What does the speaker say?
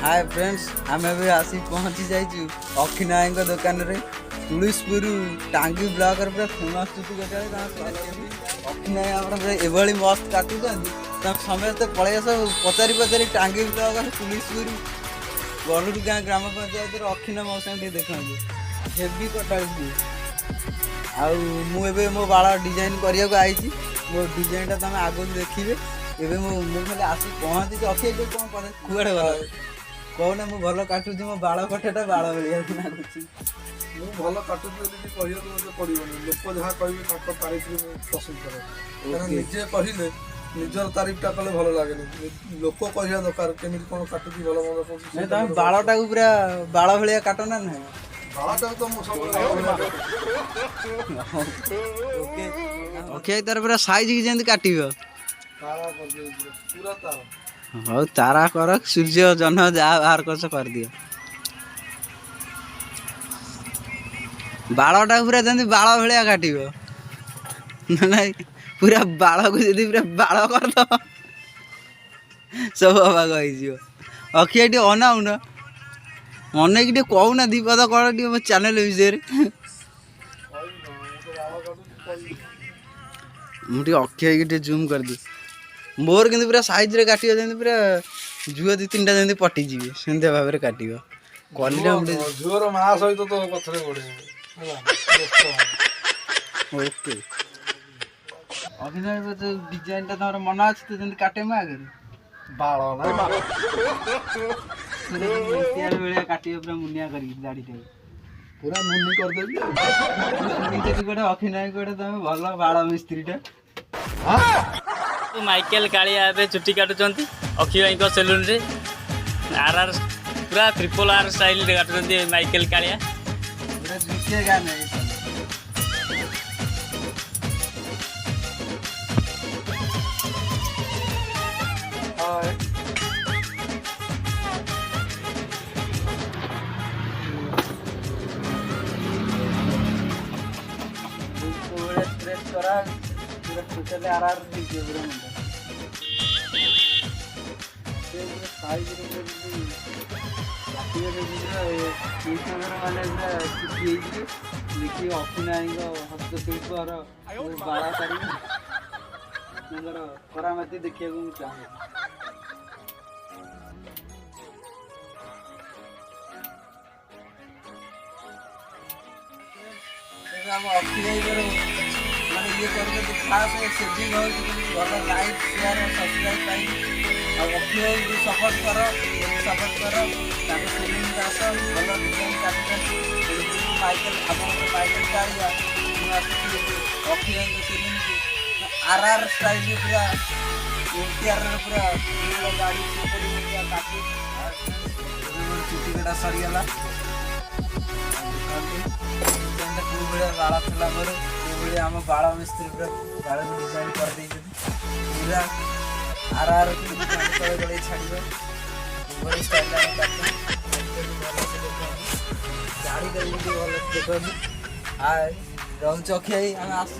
hi friends आम भी आसी पहुँची जाइए अखी नायक दुकान में तुलसीपुर टांगी ब्लॉक पूरा फेमस चुटी कटा अखी नाय एभली मस्त काटुंट समस्ते पलि आस पचारि पचारि टांगी ब्लॉक तुलसीपुर गरुड़ गाँ ग्राम पंचायत अखिना मौसा देखा हेवी कटाड़ी आबे मो बाल डिजाइन करने मो डिजाइन तुम आगे देखिए एवं मुझे खाली आसी पहुँची अखी कौन कुआड़े गला कहना मुझे भल काटुची मो बाल कटाटा बाल भाया लाଗୁଛି भल काटुची कहू मत पड़े लोक जहाँ कहे तारीफ पसंद करे निजे कहले निजर तारीफटा कले भल लगे लोक कहवा दरकार केमी कौन काटुची भल मंद बालटा पूरा बाल भाया काटना ना बालटा तो ओके तार पूरा साइज की जमी काट पूरा तार हाँ तारा कर सूर्य जन जहाँ बाहर कर दियो बालटा पूरा जमी बाल भाया काट ना पूरा बाल को जी पूरा बाल करद सब अभाग हो अखिया टे अनाऊ न अनेक कहूना दीपद कौन मो चैनल विषय मुझे अखिया की जूम कर दी मोर कि पूरा साइज रे काटियो जमी पूरा झुआ दी तीन जमी पटिजी सेमती भाव में काट क्वालिटी झुअर माँ सहित तो पथरे गोड़े ओके अभिनय डिजाइन टा तुम मन अच्छे तो जमी काटे मैं आगे बाल भाया काट पूरा मुनिया कर दाढ़ी पूरा मुनि करदेवी गोटे अभिनय गोटे तुम भल बाल मिस्त्रीटा माइकेल कालिया ए चुटी काटुंट अखी भाई सेलून रे आर पूरा ट्रिपल आर स्टाइल काटुंट माइकेल कालिया आर देखिए अखिनाई हस्तशिल्प बाड़ा साड़ी करामती देखा चाहे मैंने ये करके खास सेटिंग हो भल लाइक शेयर सब्सक्राइब पाई सपोर्ट कर सेलिंग आस भल डिजाइन काटुन माइकेल आप माइकेल कालिया अखी सेलिंग आर स्टाइल पूरा एनटीआर पूरा गाड़ी काटू चुटी कटा सरीगला बाल था मोर आम बाल मिस्त्री पूरा बाल को डिजाइन कर पूरा आर गड़े छाड़ स्टाइल गाड़ी भल देखो आए रोच अखिया आम आस